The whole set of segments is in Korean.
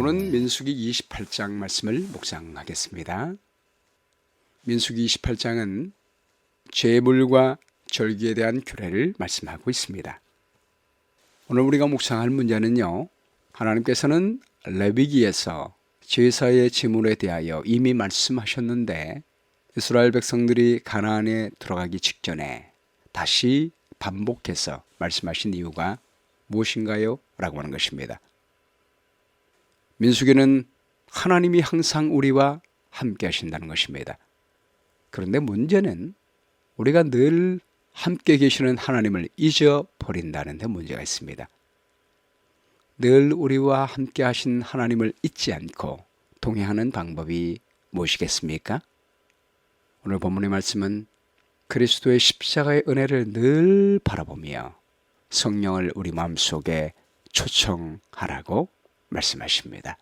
오늘은 민수기 28장 말씀을 묵상하겠습니다. 민수기 28장은 제물과 절기에 대한 규례를 말씀하고 있습니다. 오늘 우리가 묵상할 문제는요, 하나님께서는 레위기에서 제사의 제물에 대하여 이미 말씀하셨는데 이스라엘 백성들이 가나안에 들어가기 직전에 다시 반복해서 말씀하신 이유가 무엇인가요? 라고 하는 것입니다. 민수기는 하나님이 항상 우리와 함께 하신다는 것입니다. 그런데 문제는 우리가 늘 함께 계시는 하나님을 잊어버린다는 데 문제가 있습니다. 늘 우리와 함께 하신 하나님을 잊지 않고 동행하는 방법이 무엇이겠습니까? 오늘 본문의 말씀은 그리스도의 십자가의 은혜를 늘 바라보며 성령을 우리 마음속에 초청하라고 말씀하십니다.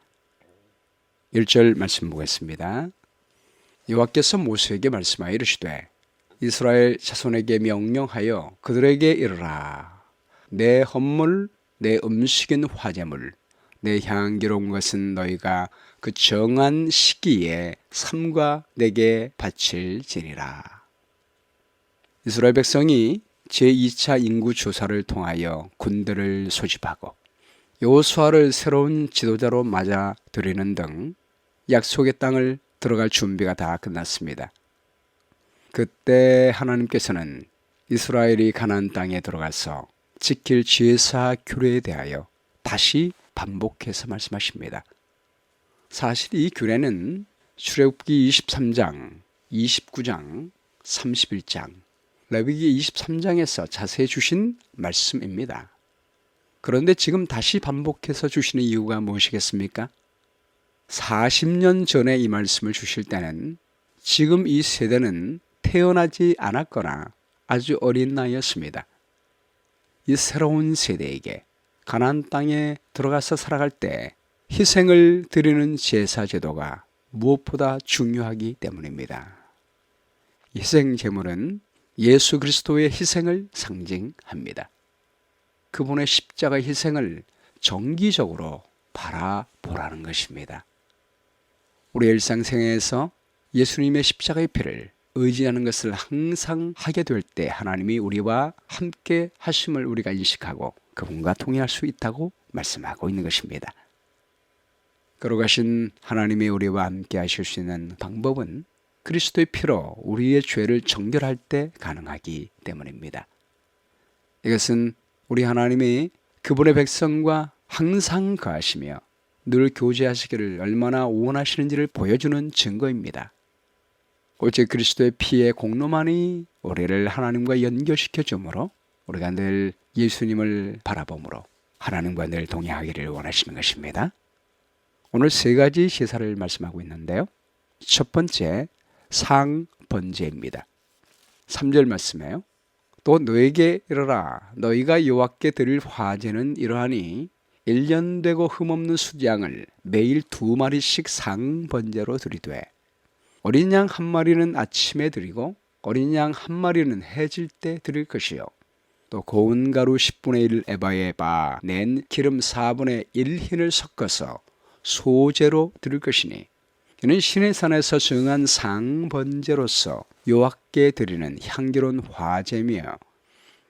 1절 말씀 보겠습니다. 여호와께서 모세에게 말씀하여 이르시되 이스라엘 자손에게 명령하여 그들에게 이르라. 내 헌물 내 음식인 화제물 내 향기로운 것은 너희가 그 정한 시기에 삼가 내게 바칠지니라. 이스라엘 백성이 제2차 인구 조사를 통하여 군대를 소집하고 여호수아를 새로운 지도자로 맞아들이는 등 약속의 땅을 들어갈 준비가 다 끝났습니다. 그때 하나님께서는 이스라엘이 가나안 땅에 들어가서 지킬 제사 규례에 대하여 다시 반복해서 말씀하십니다. 사실 이 규례는 출애굽기 23장, 29장, 31장, 레위기 23장에서 자세히 주신 말씀입니다. 그런데 지금 다시 반복해서 주시는 이유가 무엇이겠습니까? 40년 전에 이 말씀을 주실 때는 지금 이 세대는 태어나지 않았거나 아주 어린 나이였습니다. 이 새로운 세대에게 가나안 땅에 들어가서 살아갈 때 희생을 드리는 제사 제도가 무엇보다 중요하기 때문입니다. 희생 제물은 예수 그리스도의 희생을 상징합니다. 그분의 십자가 희생을 정기적으로 바라보라는 것입니다. 우리 일상생활에서 예수님의 십자가의 피를 의지하는 것을 항상 하게 될 때 하나님이 우리와 함께 하심을 우리가 인식하고 그분과 통행할 수 있다고 말씀하고 있는 것입니다. 거룩하신 하나님이 우리와 함께 하실 수 있는 방법은 그리스도의 피로 우리의 죄를 정결할 때 가능하기 때문입니다. 이것은 우리 하나님이 그분의 백성과 항상 거하시며 늘 교제하시기를 얼마나 원하시는지를 보여주는 증거입니다. 오직 그리스도의 피의 공로만이 우리를 하나님과 연결시켜 주므로 우리가 늘 예수님을 바라보므로 하나님과 늘 동행하기를 원하시는 것입니다. 오늘 세 가지 제사를 말씀하고 있는데요. 첫 번째, 상번제입니다. 3절 말씀이에요. 또 너에게 이르라. 너희가 여호와께 드릴 화제는 이러하니 1년 되고 흠없는 수양을 매일 2마리씩 상번제로 드리되 어린 양 1마리는 아침에 드리고 어린 양 1마리는 해질 때 드릴 것이요 또 고운 가루 10분의 1 에바에 바 낸 기름 4분의 1 흰을 섞어서 소제로 드릴 것이니 이는 신의 산에서 정한 상번제로서 여호와께 드리는 향기로운 화제며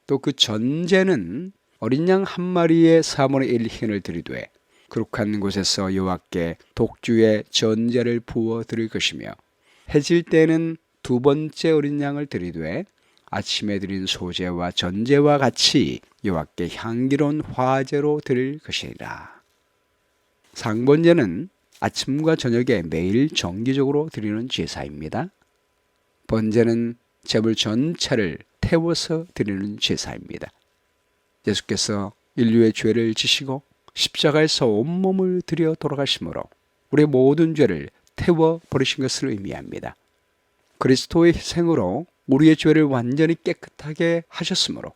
또 그 전제는 어린 양 1마리에 4분의 1 흰을 드리되 거룩한 곳에서 여호와께 독주의 전제를 부어 드릴 것이며 해질 때는 두 번째 어린 양을 드리되 아침에 드린 소제와 전제와 같이 여호와께 향기로운 화제로 드릴 것이니라. 상번제는 아침과 저녁에 매일 정기적으로 드리는 제사입니다. 번제는 제물 전체를 태워서 드리는 제사입니다. 예수께서 인류의 죄를 지시고 십자가에서 온몸을 들여 돌아가심으로 우리의 모든 죄를 태워버리신 것을 의미합니다. 그리스도의 희생으로 우리의 죄를 완전히 깨끗하게 하셨으므로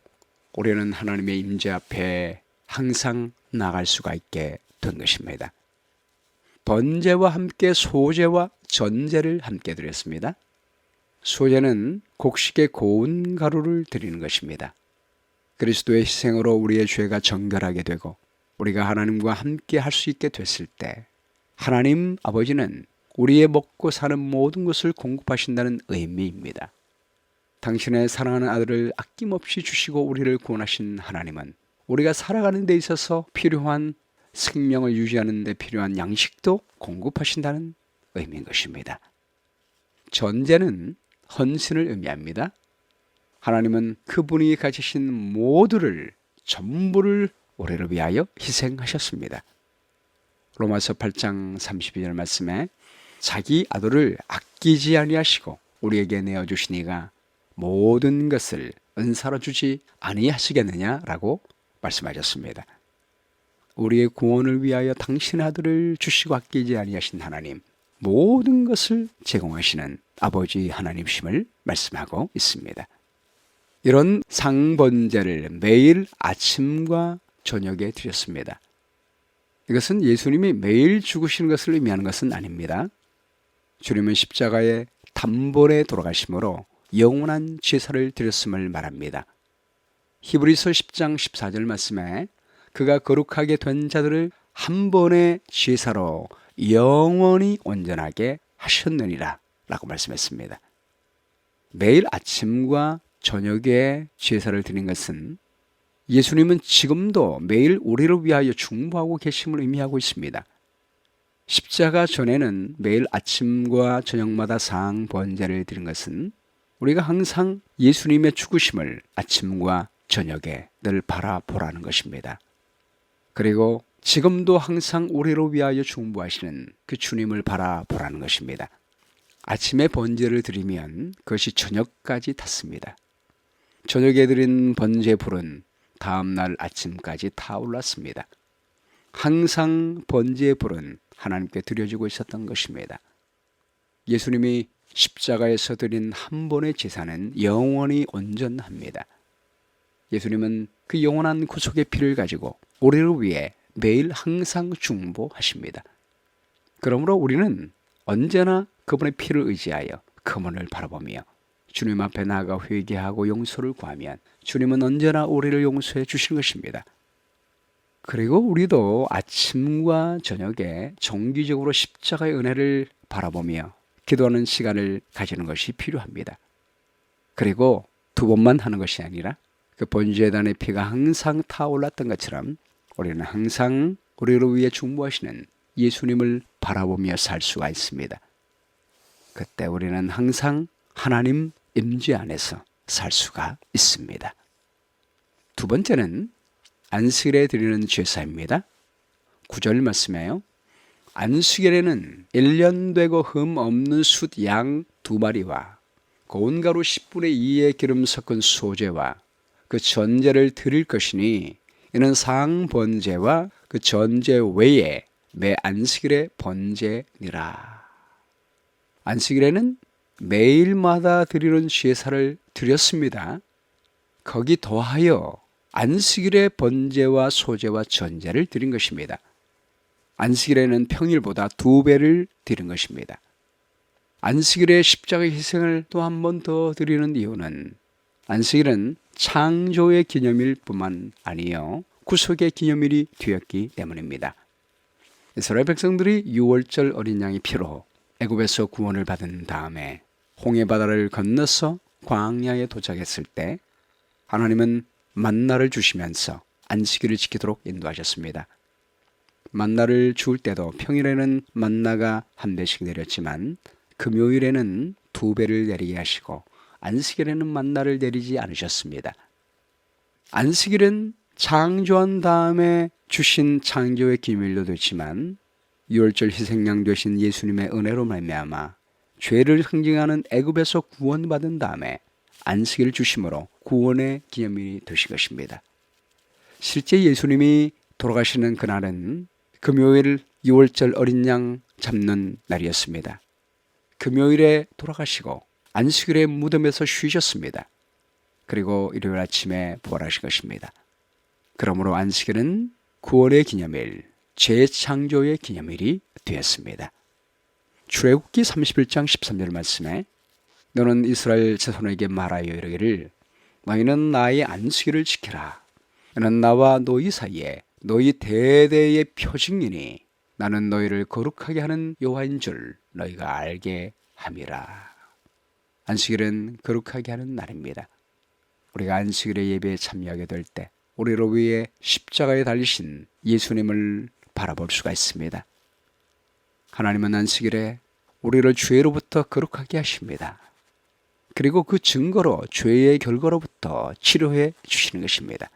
우리는 하나님의 임재 앞에 항상 나갈 수가 있게 된 것입니다. 번제와 함께 소제와 전제를 함께 드렸습니다. 소제는 곡식의 고운 가루를 드리는 것입니다. 그리스도의 희생으로 우리의 죄가 정결하게 되고 우리가 하나님과 함께 할 수 있게 됐을 때 하나님 아버지는 우리의 먹고 사는 모든 것을 공급하신다는 의미입니다. 당신의 사랑하는 아들을 아낌없이 주시고 우리를 구원하신 하나님은 우리가 살아가는 데 있어서 필요한 생명을 유지하는 데 필요한 양식도 공급하신다는 의미인 것입니다. 전제는 헌신을 의미합니다. 하나님은 그분이 가지신 모두를 전부를 우리를 위하여 희생하셨습니다. 로마서 8장 32절 말씀에 자기 아들을 아끼지 아니하시고 우리에게 내어주시니가 모든 것을 은사로 주지 아니하시겠느냐라고 말씀하셨습니다. 우리의 구원을 위하여 당신의 아들을 주시고 아끼지 아니하신 하나님, 모든 것을 제공하시는 아버지 하나님심을 말씀하고 있습니다. 이런 상번제를 매일 아침과 저녁에 드렸습니다. 이것은 예수님이 매일 죽으시는 것을 의미하는 것은 아닙니다. 주님은 십자가에 단번에 돌아가심으로 영원한 제사를 드렸음을 말합니다. 히브리서 10장 14절 말씀에 그가 거룩하게 된 자들을 한 번의 제사로 영원히 온전하게 하셨느니라 라고 말씀했습니다. 매일 아침과 저녁에 제사를 드린 것은 예수님은 지금도 매일 우리를 위하여 중보하고 계심을 의미하고 있습니다. 십자가 전에는 매일 아침과 저녁마다 상번제를 드린 것은 우리가 항상 예수님의 죽으심을 아침과 저녁에 늘 바라보라는 것입니다. 그리고 지금도 항상 우리를 위하여 중보하시는 그 주님을 바라보라는 것입니다. 아침에 번제를 드리면 그것이 저녁까지 탔습니다. 저녁에 드린 번제 불은 다음날 아침까지 타올랐습니다. 항상 번제의 불은 하나님께 드려지고 있었던 것입니다. 예수님이 십자가에서 드린 한 번의 제사는 영원히 온전합니다. 예수님은 그 영원한 구속의 피를 가지고 우리를 위해 매일 항상 중보하십니다. 그러므로 우리는 언제나 그분의 피를 의지하여 그분을 바라보며 주님 앞에 나아가 회개하고 용서를 구하면 주님은 언제나 우리를 용서해 주실 것입니다. 그리고 우리도 아침과 저녁에 정기적으로 십자가의 은혜를 바라보며 기도하는 시간을 가지는 것이 필요합니다. 그리고 두 번만 하는 것이 아니라 그 번제단의 피가 항상 타올랐던 것처럼 우리는 항상 우리를 위해 중보하시는 예수님을 바라보며 살 수가 있습니다. 그때 우리는 항상 하나님 임재 안에서 살 수가 있습니다. 두 번째는 안식일에 드리는 제사입니다. 9절 말씀에요. 안식일에는 1년 되고 흠 없는 숫 양 2마리와 고운 가루 10분의 2의 기름 섞은 소제와 그 전제를 드릴 것이니 이는 상번제와 그 전제 외에 매 안식일의 번제니라. 안식일에는 매일마다 드리는 제사를 드렸습니다. 거기 더하여 안식일의 번제와 소제와 전제를 드린 것입니다. 안식일에는 평일보다 2배를 드린 것입니다. 안식일의 십자가의 희생을 또 한 번 더 드리는 이유는 안식일은 창조의 기념일 뿐만 아니요 구속의 기념일이 되었기 때문입니다. 이스라엘 백성들이 6월절 어린 양의 피로 애굽에서 구원을 받은 다음에 홍해바다를 건너서 광야에 도착했을 때 하나님은 만나를 주시면서 안식일을 지키도록 인도하셨습니다. 만나를 주울 때도 평일에는 만나가 1배씩 내렸지만 금요일에는 2배를 내리게 하시고 안식일에는 만나를 내리지 않으셨습니다. 안식일은 창조한 다음에 주신 창조의 기밀도 되지만 6월절 희생양 되신 예수님의 은혜로 말미암아 죄를 상징하는 애굽에서 구원받은 다음에 안식일을 주심으로 구원의 기념일이 되신 것입니다. 실제 예수님이 돌아가시는 그날은 금요일 6월절 어린 양 잡는 날이었습니다. 금요일에 돌아가시고 안식일에 무덤에서 쉬셨습니다. 그리고 일요일 아침에 부활하신 것입니다. 그러므로 안식일은 구원의 기념일, 재창조의 기념일이 되었습니다. 출애굽기 31장 13절 말씀에 너는 이스라엘 자손에게 말하여 이르기를 너희는 나의 안식일을 지키라. 이는 나와 너희 사이에 너희 대대의 표징이니 나는 너희를 거룩하게 하는 여호와인 줄 너희가 알게 함이라. 안식일은 거룩하게 하는 날입니다. 우리가 안식일의 예배에 참여하게 될 때 우리를 위해 십자가에 달리신 예수님을 바라볼 수가 있습니다. 하나님은 안식일에 우리를 죄로부터 거룩하게 하십니다. 그리고 그 증거로 죄의 결과로부터 치료해 주시는 것입니다.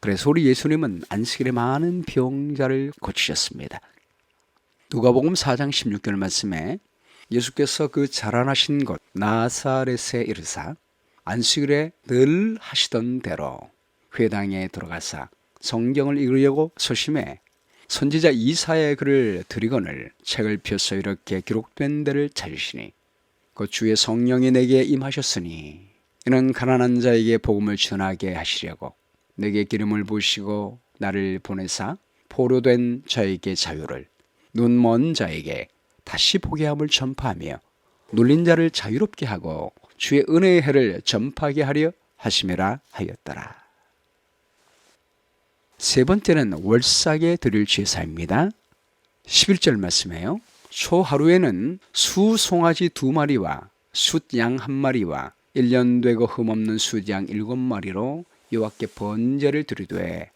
그래서 우리 예수님은 안식일에 많은 병자를 고치셨습니다. 누가복음 4장 16절 말씀에 예수께서 그 자라나신 곳 나사렛에 이르사 안식일에 늘 하시던 대로 회당에 들어가사 성경을 읽으려고 소심해 선지자 이사야의 글을 드리거늘 책을 펴서 이렇게 기록된 데를 찾으시니 그 주의 성령이 내게 임하셨으니 이는 가난한 자에게 복음을 전하게 하시려고 내게 기름을 부으시고 나를 보내사 포로된 자에게 자유를 눈 먼 자에게 다시 보게 함을 전파하며 눌린 자를 자유롭게 하고 주의 은혜의 해를 전파하게 하려 하심이라 하였더라. 세 번째는 월삭에 드릴 제사입니다. 11절 말씀이에요. 초하루에는 수 송아지 2마리와 숫양 1마리와 1년 되고 흠없는 숫양 7마리로 여호와께 번제를 드리되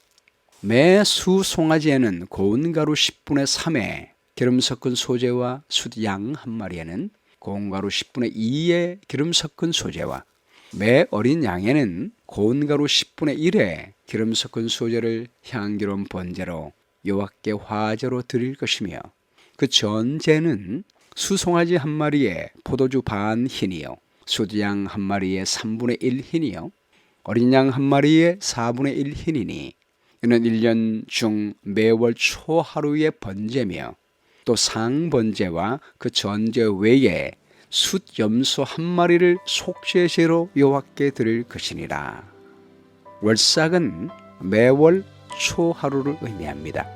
매 수 송아지에는 고운 가루 10분의 3에 기름 섞은 소재와 숫양 1마리에는 고운 가루 10분의 2에 기름 섞은 소재와 매 어린 양에는 고운 가루 10분의 1에 기름 섞은 소재를 향기로운 번제로 여호와께 화제로 드릴 것이며 그 전제는 수송아지 1마리에 포도주 반 흰이요 숫양 1마리에 3분의 1 흰이요 어린 양 1마리에 4분의 1 흰이니 이는 1년 중 매월 초 하루의 번제며 또 상번제와 그 전제 외에 숫 염소 1마리를 속죄제로 여호와께 드릴 것이니라. 월삭은 매월 초하루를 의미합니다.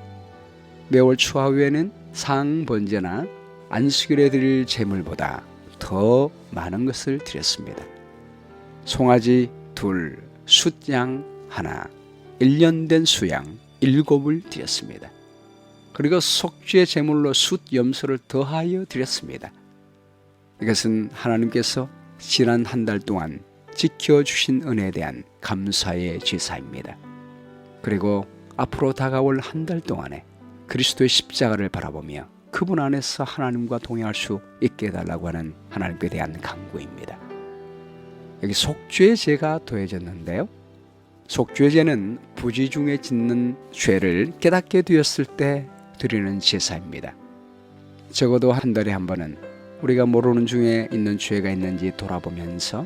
매월 초하루에는 상번제나 안식일에 드릴 제물보다 더 많은 것을 드렸습니다. 송아지 2, 숫양 1, 1년 된 수양 7을 드렸습니다. 그리고 속죄 제물로 숫 염소를 더하여 드렸습니다. 이것은 하나님께서 지난 한 달 동안 지켜주신 은혜에 대한 감사의 제사입니다. 그리고 앞으로 다가올 한 달 동안에 그리스도의 십자가를 바라보며 그분 안에서 하나님과 동행할 수 있게 해달라고 하는 하나님께 대한 간구입니다. 여기 속죄제가 더해졌는데요. 속죄제는 부지 중에 짓는 죄를 깨닫게 되었을 때 드리는 제사입니다. 적어도 한 달에 한 번은 우리가 모르는 중에 있는 죄가 있는지 돌아보면서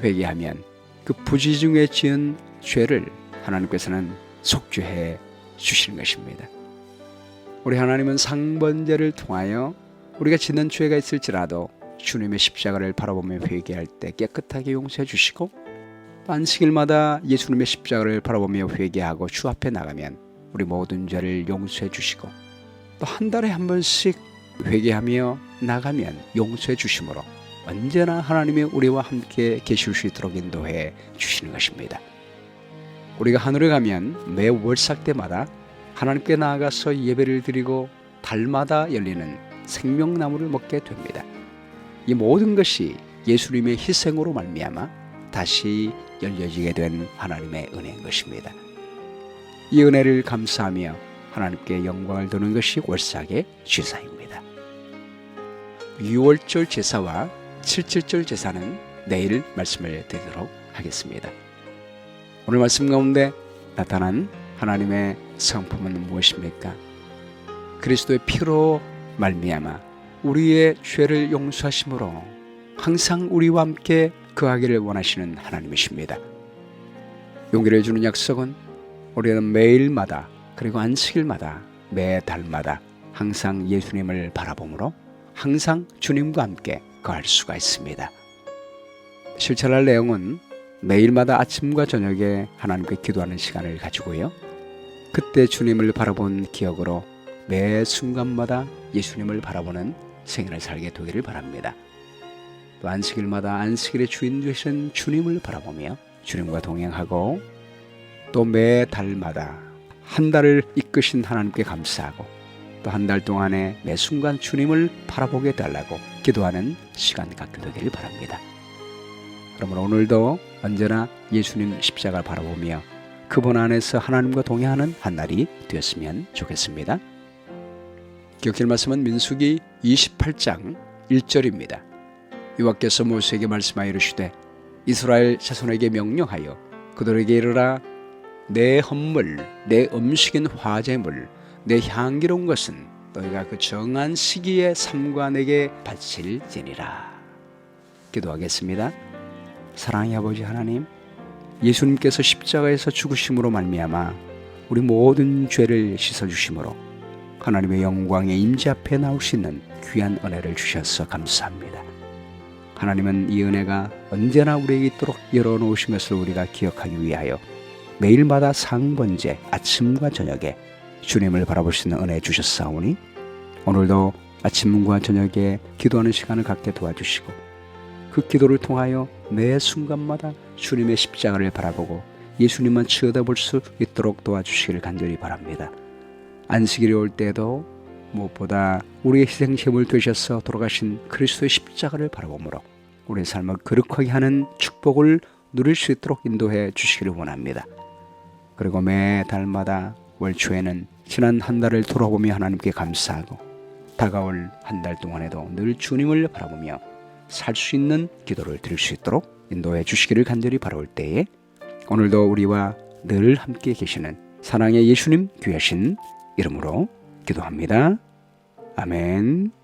회개하면 그 부지 중에 지은 죄를 하나님께서는 속죄해 주시는 것입니다. 우리 하나님은 상번제를 통하여 우리가 짓는 죄가 있을지라도 주님의 십자가를 바라보며 회개할 때 깨끗하게 용서해 주시고 안식일마다 예수님의 십자가를 바라보며 회개하고 주 앞에 나가면 우리 모든 죄를 용서해 주시고 또 한 달에 한 번씩 회개하며 나가면 용서해 주심으로 언제나 하나님이 우리와 함께 계실 수 있도록 인도해 주시는 것입니다. 우리가 하늘에 가면 매 월삭 때마다 하나님께 나아가서 예배를 드리고 달마다 열리는 생명나무를 먹게 됩니다. 이 모든 것이 예수님의 희생으로 말미암아 다시 열려지게 된 하나님의 은혜인 것입니다. 이 은혜를 감사하며 하나님께 영광을 드리는 것이 월삭의 제사입니다. 6월절 제사와 7.7절 제사는 내일 말씀을 드리도록 하겠습니다. 오늘 말씀 가운데 나타난 하나님의 성품은 무엇입니까? 그리스도의 피로 말미암아 우리의 죄를 용서하심으로 항상 우리와 함께 거하기를 원하시는 하나님이십니다. 용기를 주는 약속은 우리는 매일마다 그리고 안식일마다 매달마다 항상 예수님을 바라보므로 항상 주님과 함께 거할 수가 있습니다. 실천할 내용은 매일마다 아침과 저녁에 하나님께 기도하는 시간을 가지고요. 그때 주님을 바라본 기억으로 매 순간마다 예수님을 바라보는 생애를 살게 되기를 바랍니다. 또 안식일마다 안식일의 주인 되신 주님을 바라보며 주님과 동행하고 또 매 달마다 한 달을 이끄신 하나님께 감사하고 또 한 달 동안에 매 순간 주님을 바라보게 해달라고 기도하는 시간 갖게 되길 바랍니다. 그러므로 오늘도 언제나 예수님 십자가를 바라보며 그분 안에서 하나님과 동행하는 한 날이 되었으면 좋겠습니다. 기억할 말씀은 민수기 28장 1절입니다. 여호와께서 모세에게 말씀하여 이르시되 이스라엘 자손에게 명령하여 그들에게 이르라 내 헌물 내 음식인 화제물 내 향기로운 것은 너희가 그 정한 시기에 삼가 내게 바칠지니라. 기도하겠습니다. 사랑의 아버지 하나님, 예수님께서 십자가에서 죽으심으로 말미암아 우리 모든 죄를 씻어주심으로 하나님의 영광의 임재 앞에 나올 수 있는 귀한 은혜를 주셔서 감사합니다. 하나님은 이 은혜가 언제나 우리에게 있도록 열어놓으신 것을 우리가 기억하기 위하여 매일마다 상번제 아침과 저녁에 주님을 바라볼 수 있는 은혜 주셨사오니 오늘도 아침과 저녁에 기도하는 시간을 갖게 도와주시고 그 기도를 통하여 매 순간마다 주님의 십자가를 바라보고 예수님만 쳐다볼 수 있도록 도와주시기를 간절히 바랍니다. 안식일이 올 때에도 무엇보다 우리의 희생제물 되셔서 돌아가신 그리스도의 십자가를 바라보므로 우리의 삶을 거룩하게 하는 축복을 누릴 수 있도록 인도해 주시기를 원합니다. 그리고 매 달마다 월 초에는 지난 한 달을 돌아보며 하나님께 감사하고 다가올 한 달 동안에도 늘 주님을 바라보며 살 수 있는 기도를 드릴 수 있도록 인도해 주시기를 간절히 바라올 때에 오늘도 우리와 늘 함께 계시는 사랑의 예수님 귀하신 이름으로 기도합니다. 아멘.